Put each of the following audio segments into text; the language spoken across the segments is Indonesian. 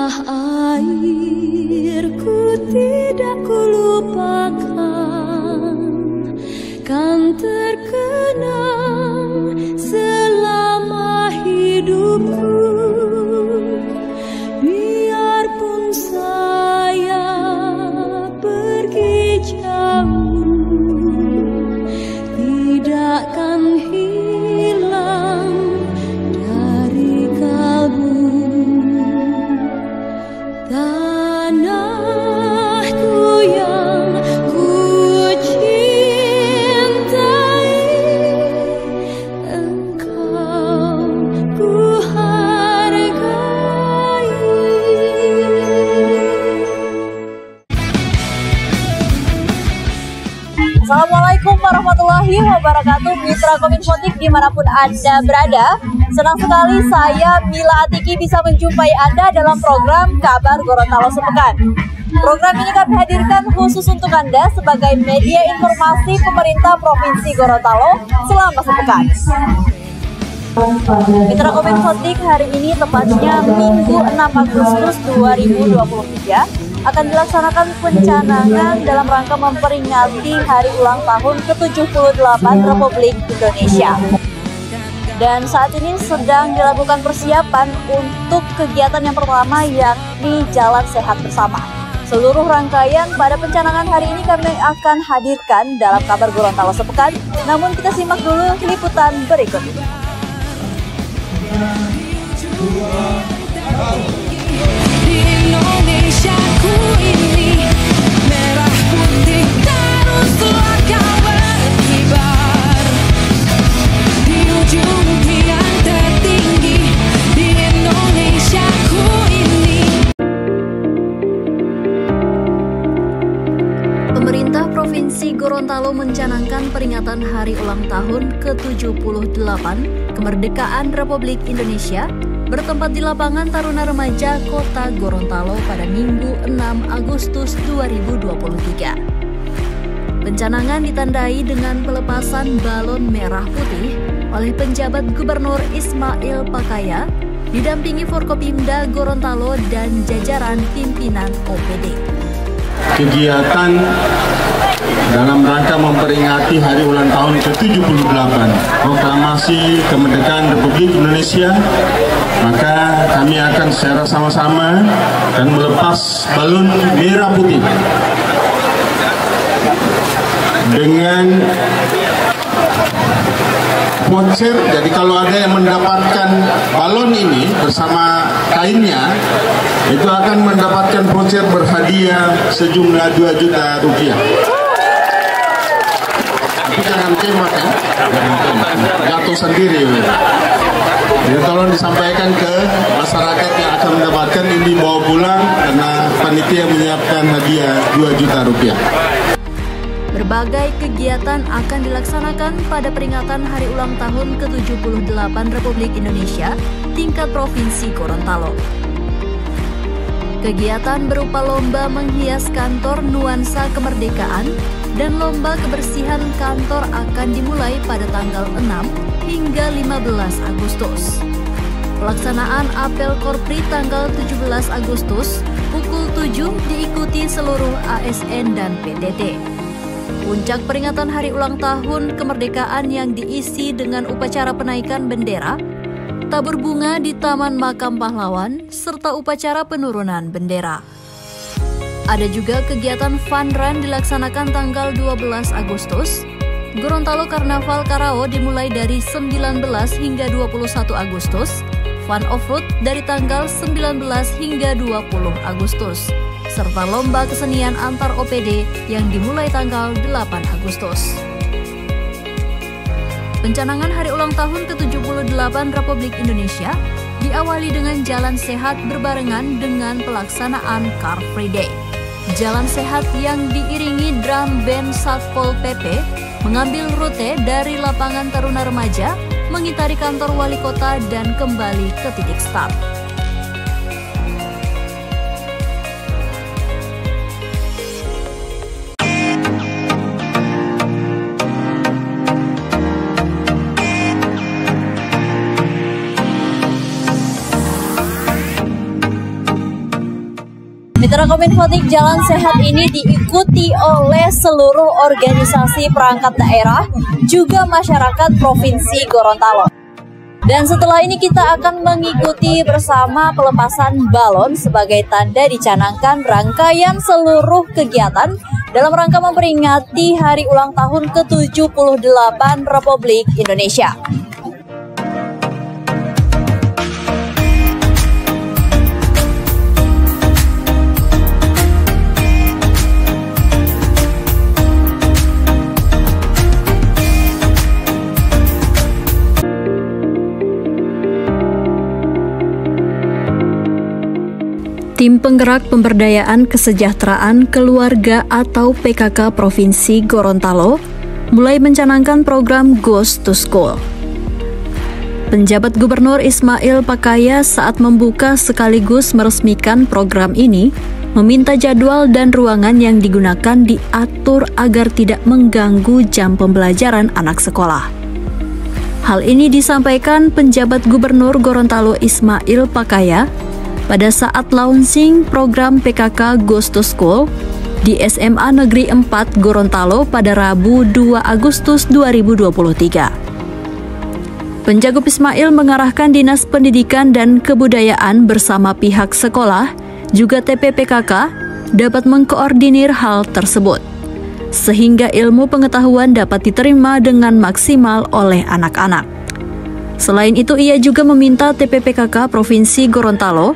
Tanah airku tidak kulupakan, kan terkenang selama hidupku. Biarpun saya pergi jauh, tidakkan hilang dari kalbu. Tanahku yang ku cintai, engkau ku hargai. Assalamualaikum warahmatullahi wabarakatuh, Mitra Kominfotik dimanapun Anda berada. Senang sekali saya Mila Atiki bisa menjumpai Anda dalam program Kabar Gorontalo Sepekan. Program ini kami hadirkan khusus untuk Anda sebagai media informasi pemerintah Provinsi Gorontalo selama sepekan. Mitra Kominfotik hari ini tepatnya Minggu 6 Agustus 2023 akan dilaksanakan pencanangan dalam rangka memperingati hari ulang tahun ke-78 Republik Indonesia. Dan saat ini sedang dilakukan persiapan untuk kegiatan yang pertama, yakni Jalan Sehat Bersama. Seluruh rangkaian pada pencanangan hari ini kami akan hadirkan dalam Kabar Gorontalo Sepekan. Namun kita simak dulu liputan berikut ini. Di Indonesiaku ini, merah putih teruslah kau berkibar. Di ujung tiang tertinggi, di Indonesiaku ini. Pemerintah Provinsi Gorontalo mencanangkan peringatan Hari Ulang Tahun ke-78 Kemerdekaan Republik Indonesia bertempat di lapangan Taruna Remaja Kota Gorontalo pada Minggu 6 Agustus 2023. Pencanangan ditandai dengan pelepasan balon merah putih oleh penjabat Gubernur Ismail Pakaya, didampingi Forkopimda Gorontalo dan jajaran pimpinan OPD. Kegiatan dalam rangka memperingati hari ulang tahun ke-78 Proklamasi Kemerdekaan Republik Indonesia, maka kami akan secara sama-sama dan melepas balon merah putih dengan voucher. Jadi kalau ada yang mendapatkan balon ini bersama kainnya, itu akan mendapatkan voucher berhadiah sejumlah 2 juta rupiah. Tapi jangan kemak ya, jatuh sendiri. Jadi tolong disampaikan ke masyarakat yang akan mendapatkan ini, bawa pulang karena panitia menyiapkan hadiah 2 juta rupiah. Berbagai kegiatan akan dilaksanakan pada peringatan Hari Ulang Tahun ke-78 Republik Indonesia tingkat Provinsi Gorontalo. Kegiatan berupa lomba menghias kantor nuansa kemerdekaan dan lomba kebersihan kantor akan dimulai pada tanggal 6 hingga 15 Agustus. Pelaksanaan apel Korpri tanggal 17 Agustus pukul 7 diikuti seluruh ASN dan PTT. Puncak peringatan Hari Ulang Tahun Kemerdekaan yang diisi dengan upacara penaikan bendera, tabur bunga di Taman Makam Pahlawan, serta upacara penurunan bendera. Ada juga kegiatan fun run dilaksanakan tanggal 12 Agustus. Gorontalo Karnaval Karao dimulai dari 19 hingga 21 Agustus. Fun off-road dari tanggal 19 hingga 20 Agustus. Serta lomba kesenian antar OPD yang dimulai tanggal 8 Agustus. Pencanangan Hari Ulang Tahun ke-78 Republik Indonesia diawali dengan jalan sehat berbarengan dengan pelaksanaan Car Free Day. Jalan sehat yang diiringi drum band Satpol PP mengambil rute dari lapangan Taruna Remaja, mengitari kantor wali kota dan kembali ke titik start. Mitra Kominfotik, Jalan Sehat ini diikuti oleh seluruh organisasi perangkat daerah, juga masyarakat Provinsi Gorontalo. Dan setelah ini kita akan mengikuti bersama pelepasan balon sebagai tanda dicanangkan rangkaian seluruh kegiatan dalam rangka memperingati hari ulang tahun ke-78 Republik Indonesia. Tim Penggerak Pemberdayaan Kesejahteraan Keluarga atau PKK Provinsi Gorontalo mulai mencanangkan program Goes to School. Penjabat Gubernur Ismail Pakaya saat membuka sekaligus meresmikan program ini meminta jadwal dan ruangan yang digunakan diatur agar tidak mengganggu jam pembelajaran anak sekolah. Hal ini disampaikan penjabat Gubernur Gorontalo Ismail Pakaya pada saat launching program PKK Goes to School di SMA Negeri 4 Gorontalo pada Rabu 2 Agustus 2023. Penjagop Ismail mengarahkan Dinas Pendidikan dan Kebudayaan bersama pihak sekolah, juga TPPKK, dapat mengkoordinir hal tersebut, sehingga ilmu pengetahuan dapat diterima dengan maksimal oleh anak-anak. Selain itu, ia juga meminta TPPKK Provinsi Gorontalo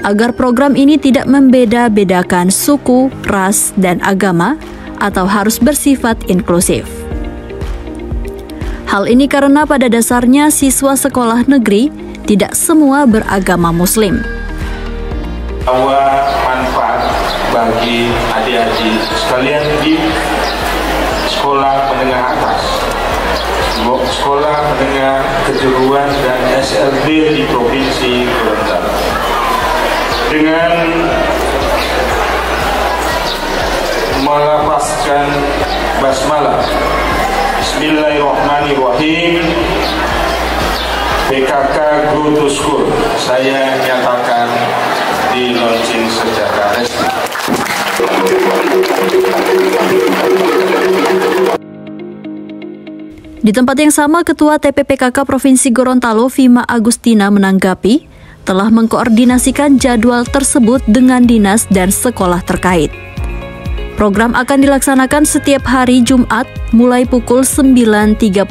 agar program ini tidak membeda-bedakan suku, ras, dan agama atau harus bersifat inklusif. Hal ini karena pada dasarnya siswa sekolah negeri tidak semua beragama Muslim. Bahwa manfaat bagi adik-adik sekalian di sekolah menengah atas, sekolah menengah kejuruan dan SLB di Provinsi Gorontalo. Dengan melafazkan basmalah, Bismillahirrahmanirrahim, PKK Go to School saya nyatakan di launching secara resmi. Di tempat yang sama, Ketua TPPKK Provinsi Gorontalo Vima Agustina menanggapi telah mengkoordinasikan jadwal tersebut dengan dinas dan sekolah terkait. Program akan dilaksanakan setiap hari Jumat mulai pukul 9.30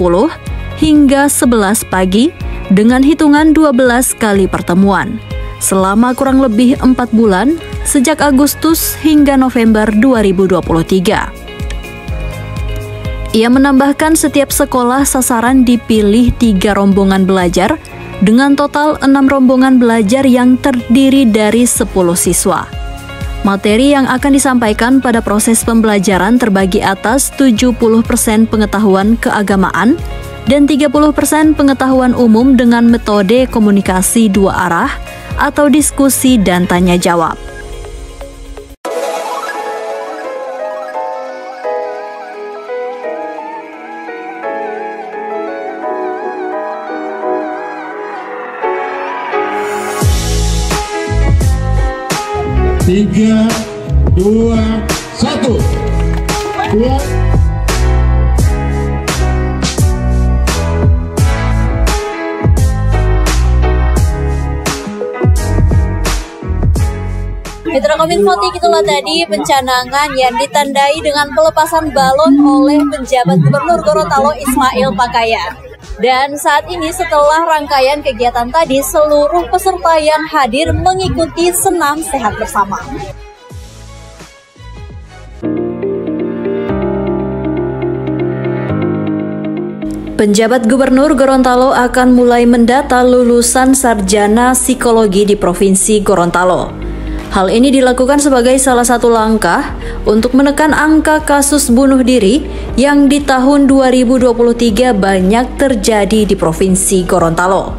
hingga 11 pagi dengan hitungan 12 kali pertemuan selama kurang lebih 4 bulan sejak Agustus hingga November 2023. Ia menambahkan setiap sekolah sasaran dipilih 3 rombongan belajar dengan total 6 rombongan belajar yang terdiri dari 10 siswa. Materi yang akan disampaikan pada proses pembelajaran terbagi atas 70% pengetahuan keagamaan dan 30% pengetahuan umum dengan metode komunikasi 2 arah atau diskusi dan tanya jawab. Tiga, dua, satu. Mitra Kominfotik, itulah tadi pencanangan yang ditandai dengan pelepasan balon oleh penjabat Gubernur Gorontalo Ismail Pakaya. Dan saat ini setelah rangkaian kegiatan tadi, seluruh peserta yang hadir mengikuti senam sehat bersama. Penjabat Gubernur Gorontalo akan mulai mendata lulusan sarjana psikologi di Provinsi Gorontalo. Hal ini dilakukan sebagai salah satu langkah untuk menekan angka kasus bunuh diri yang di tahun 2023 banyak terjadi di Provinsi Gorontalo.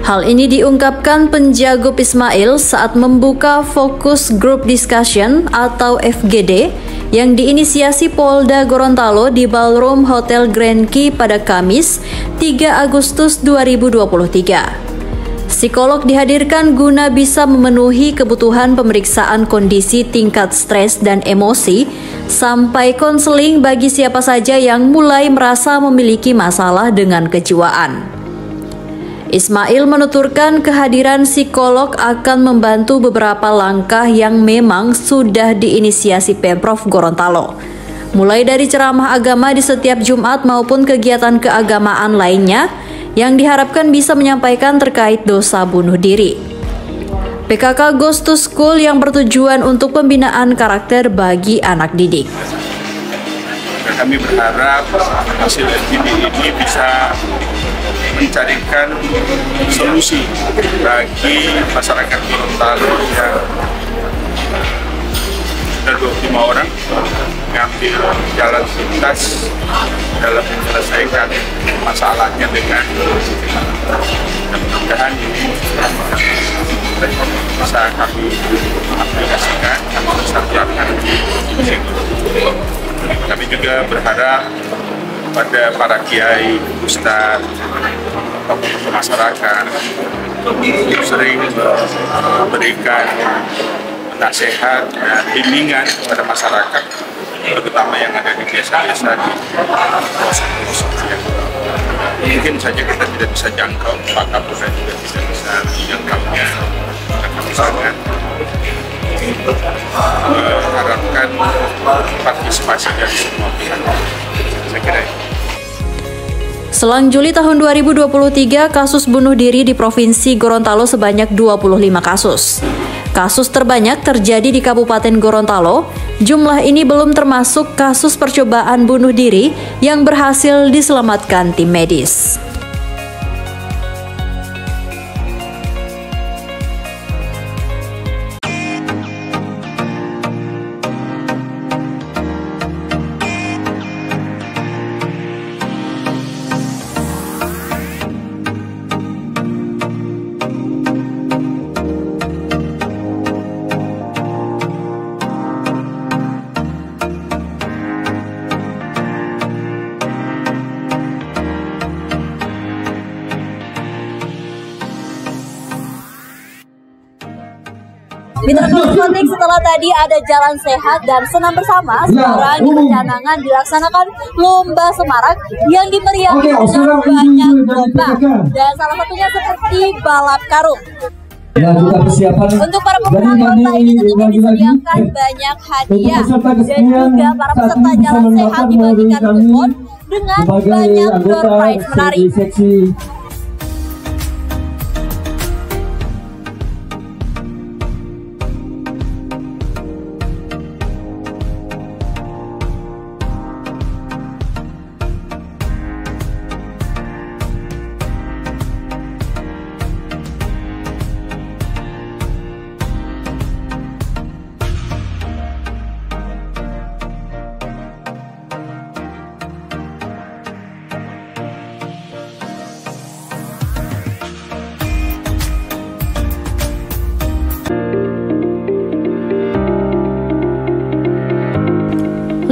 Hal ini diungkapkan Penjagop Ismail saat membuka Focus Group Discussion atau FGD yang diinisiasi Polda Gorontalo di Ballroom Hotel Grand Key pada Kamis 3 Agustus 2023. Psikolog dihadirkan guna bisa memenuhi kebutuhan pemeriksaan kondisi tingkat stres dan emosi, sampai konseling bagi siapa saja yang mulai merasa memiliki masalah dengan kejiwaan. Ismail menuturkan kehadiran psikolog akan membantu beberapa langkah yang memang sudah diinisiasi Pemprov Gorontalo, mulai dari ceramah agama di setiap Jumat maupun kegiatan keagamaan lainnya yang diharapkan bisa menyampaikan terkait dosa bunuh diri. PKK Goes to School yang bertujuan untuk pembinaan karakter bagi anak didik. Kami berharap hasil LGD ini bisa mencarikan solusi bagi masyarakat Gorontalo yang sudah 25 orang mengambil jalan pintas dalam menyelesaikan masalahnya dengan mudah-mudahan ini bisa kami aplikasikan, kami bisa terapkan. Kami juga berharap pada para kiai, ustadz, tokoh masyarakat sering memberikan nasihat dan bimbingan kepada masyarakat, terutama yang ada di desa-desa di pelosok-pelosok yang mungkin saja kita tidak bisa jangkau, Pak Kapolda juga tidak bisa menjangkaunya. Kami sangat harapkan partisipasi dari semua pihak. Saya kira itu. Selang Juli tahun 2023, kasus bunuh diri di Provinsi Gorontalo sebanyak 25 kasus. Kasus terbanyak terjadi di Kabupaten Gorontalo. Jumlah ini belum termasuk kasus percobaan bunuh diri yang berhasil diselamatkan tim medis. Mitra Kosmotik, setelah tadi ada jalan sehat dan senam bersama, sekarang di Pencanangan dilaksanakan lomba semarak yang dimeriahkan dengan banyak lomba, dan salah satunya seperti balap karung. Untuk para pemenang lomba ini tentunya disediakan banyak hadiah, dan juga para peserta jalan sehat dibagikan kupon dengan banyak door prize menarik.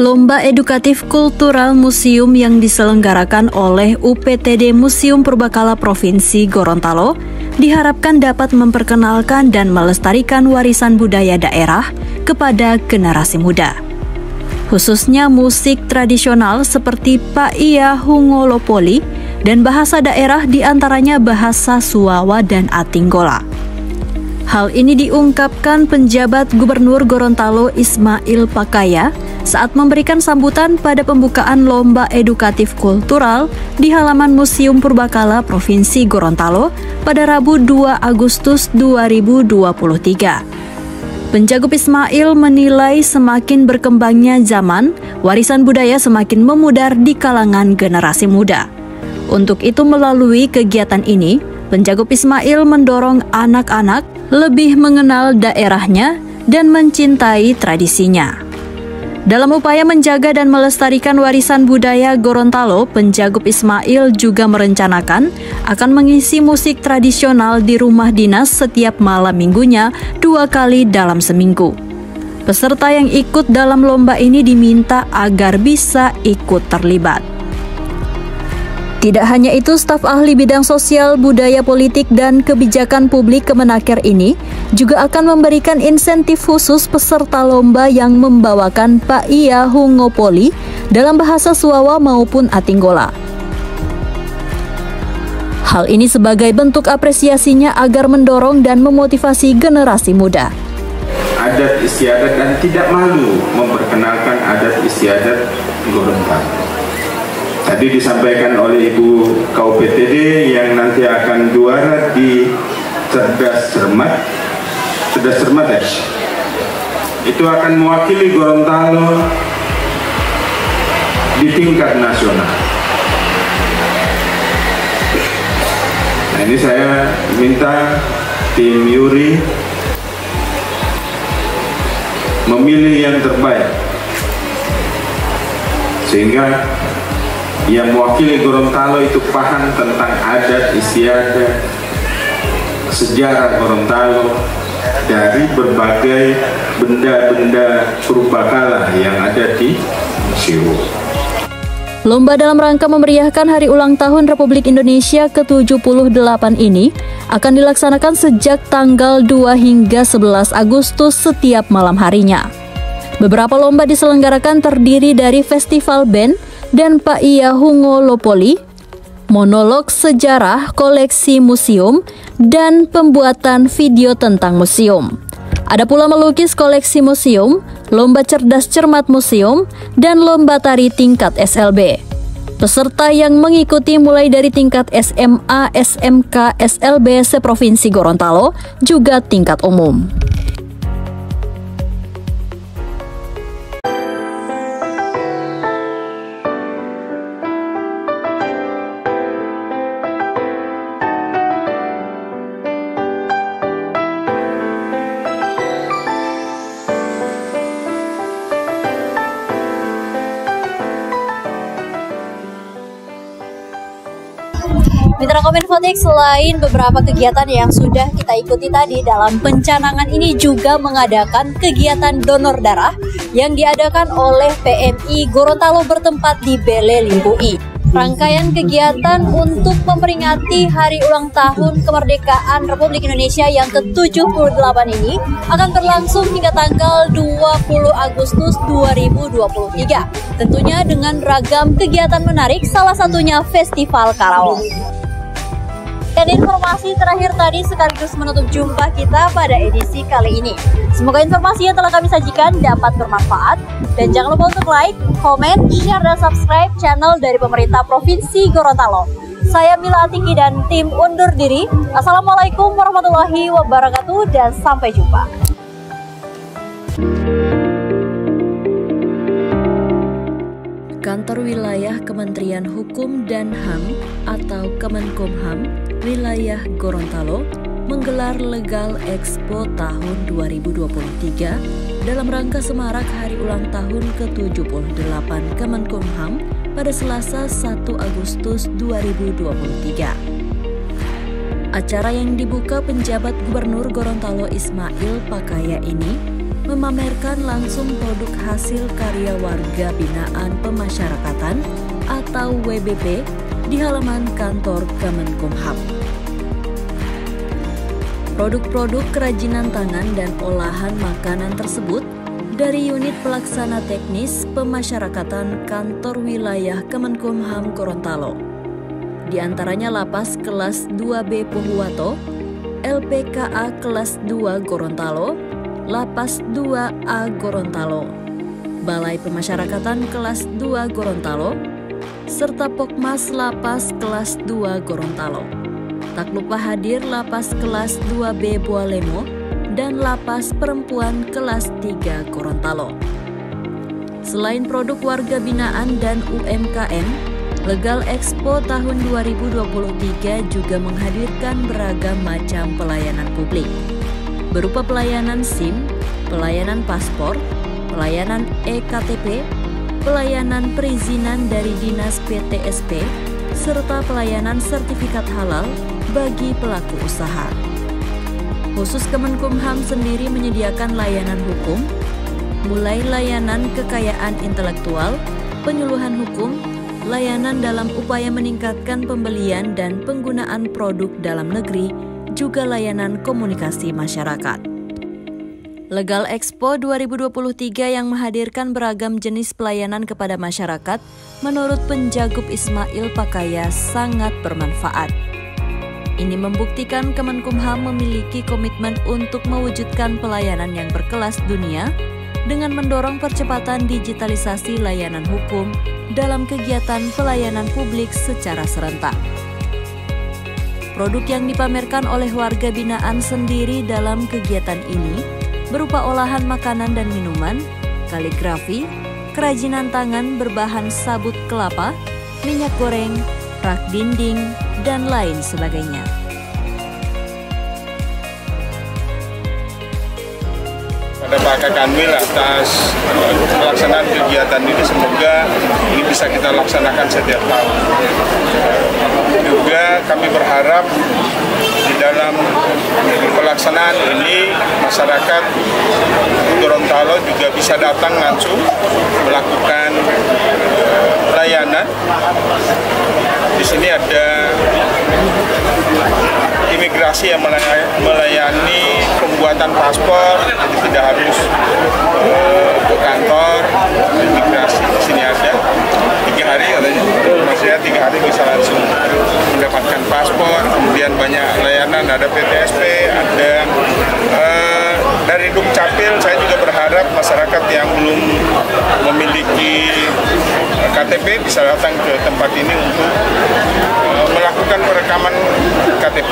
Lomba edukatif kultural museum yang diselenggarakan oleh UPTD Museum Purbakala Provinsi Gorontalo diharapkan dapat memperkenalkan dan melestarikan warisan budaya daerah kepada generasi muda. Khususnya musik tradisional seperti Paia Hungolopoli dan bahasa daerah diantaranya bahasa Suawa dan Atinggola. Hal ini diungkapkan penjabat Gubernur Gorontalo Ismail Pakaya saat memberikan sambutan pada pembukaan lomba edukatif kultural di halaman Museum Purbakala Provinsi Gorontalo pada Rabu 2 Agustus 2023. Penjagop Ismail menilai semakin berkembangnya zaman, warisan budaya semakin memudar di kalangan generasi muda. Untuk itu melalui kegiatan ini, Penjagop Ismail mendorong anak-anak lebih mengenal daerahnya dan mencintai tradisinya. Dalam upaya menjaga dan melestarikan warisan budaya Gorontalo, Penjagop Ismail juga merencanakan akan mengisi musik tradisional di rumah dinas setiap malam minggunya 2 kali dalam seminggu. Peserta yang ikut dalam lomba ini diminta agar bisa ikut terlibat. Tidak hanya itu, staf ahli bidang sosial, budaya politik, dan kebijakan publik Kemenaker ini juga akan memberikan insentif khusus peserta lomba yang membawakan Paia Hungopoli dalam bahasa Suawa maupun Atinggola. Hal ini sebagai bentuk apresiasinya agar mendorong dan memotivasi generasi muda. Adat istiadat dan tidak malu memperkenalkan adat istiadat Gorontalo. Tadi disampaikan oleh Ibu KUPTD yang nanti akan juara di Cerdas Cermat ya? Itu akan mewakili Gorontalo di tingkat nasional. Nah, ini saya minta tim Yuri memilih yang terbaik sehingga yang mewakili Gorontalo itu paham tentang adat istiadat, sejarah Gorontalo dari berbagai benda-benda purbakala yang ada di museum. Lomba dalam rangka memeriahkan Hari Ulang Tahun Republik Indonesia ke-78 ini akan dilaksanakan sejak tanggal 2 hingga 11 Agustus setiap malam harinya. Beberapa lomba diselenggarakan terdiri dari festival band dan Paia Hungopoli, monolog sejarah, koleksi museum, dan pembuatan video tentang museum. Ada pula melukis koleksi museum, lomba cerdas cermat museum, dan lomba tari tingkat SLB. Peserta yang mengikuti mulai dari tingkat SMA, SMK, SLB seprovinsi Gorontalo, juga tingkat umum. Mitra Kominfotik, selain beberapa kegiatan yang sudah kita ikuti tadi, dalam pencanangan ini juga mengadakan kegiatan donor darah yang diadakan oleh PMI Gorontalo bertempat di Bele Limpui. Rangkaian kegiatan untuk memperingati Hari Ulang Tahun Kemerdekaan Republik Indonesia yang ke-78 ini akan berlangsung hingga tanggal 20 Agustus 2023. Tentunya dengan ragam kegiatan menarik, salah satunya Festival Karaoke. Dan informasi terakhir tadi sekaligus menutup jumpa kita pada edisi kali ini. Semoga informasi yang telah kami sajikan dapat bermanfaat. Dan jangan lupa untuk like, komen, share, dan subscribe channel dari pemerintah Provinsi Gorontalo. Saya Mila Atiki dan tim undur diri. Assalamualaikum warahmatullahi wabarakatuh dan sampai jumpa. Kantor Wilayah Kementerian Hukum dan HAM atau Kemenkumham Wilayah Gorontalo menggelar Legal Expo tahun 2023 dalam rangka semarak Hari Ulang Tahun ke-78 Kemenkumham pada Selasa 1 Agustus 2023. Acara yang dibuka penjabat Gubernur Gorontalo Ismail Pakaya ini memamerkan langsung produk hasil karya warga binaan pemasyarakatan atau WBP di halaman kantor Kemenkumham. Produk-produk kerajinan tangan dan olahan makanan tersebut dari unit pelaksana teknis pemasyarakatan kantor wilayah Kemenkumham Gorontalo. Di antaranya Lapas Kelas 2B Pohuwato, LPKA Kelas 2 Gorontalo, Lapas 2A Gorontalo, Balai Pemasyarakatan Kelas 2 Gorontalo, serta Pokmas Lapas Kelas 2 Gorontalo. Tak lupa hadir Lapas Kelas 2B Bualemo dan Lapas Perempuan Kelas 3 Gorontalo. Selain produk warga binaan dan UMKM, Legal Expo tahun 2023 juga menghadirkan beragam macam pelayanan publik, berupa pelayanan SIM, pelayanan paspor, pelayanan EKTP, pelayanan perizinan dari Dinas PTSP, serta pelayanan sertifikat halal bagi pelaku usaha. Khusus Kemenkumham sendiri menyediakan layanan hukum, mulai layanan kekayaan intelektual, penyuluhan hukum, layanan dalam upaya meningkatkan pembelian dan penggunaan produk dalam negeri, juga layanan komunikasi masyarakat. Legal Expo 2023 yang menghadirkan beragam jenis pelayanan kepada masyarakat, menurut Penjagup Ismail Pakaya sangat bermanfaat. Ini membuktikan Kemenkumham memiliki komitmen untuk mewujudkan pelayanan yang berkelas dunia dengan mendorong percepatan digitalisasi layanan hukum dalam kegiatan pelayanan publik secara serentak. Produk yang dipamerkan oleh warga binaan sendiri dalam kegiatan ini berupa olahan makanan dan minuman, kaligrafi, kerajinan tangan berbahan sabut kelapa, minyak goreng, rak dinding, dan lain sebagainya. Pada Pak Kanwil atas pelaksanaan kegiatan ini, semoga ini bisa kita laksanakan setiap tahun. Juga kami berharap di dalam pelaksanaan ini masyarakat Gorontalo juga bisa datang langsung melakukan layanan. Di sini ada imigrasi yang melayani pembuatan paspor, jadi tidak harus ke kantor imigrasi. Di sini ada 3 hari katanya, maksudnya 3 hari bisa langsung mendapatkan paspor. Kemudian banyak layanan, ada PTSP, ada dari Dukcapil. Saya juga berharap masyarakat yang belum memiliki KTP bisa datang ke tempat ini untuk melakukan perekaman KTP.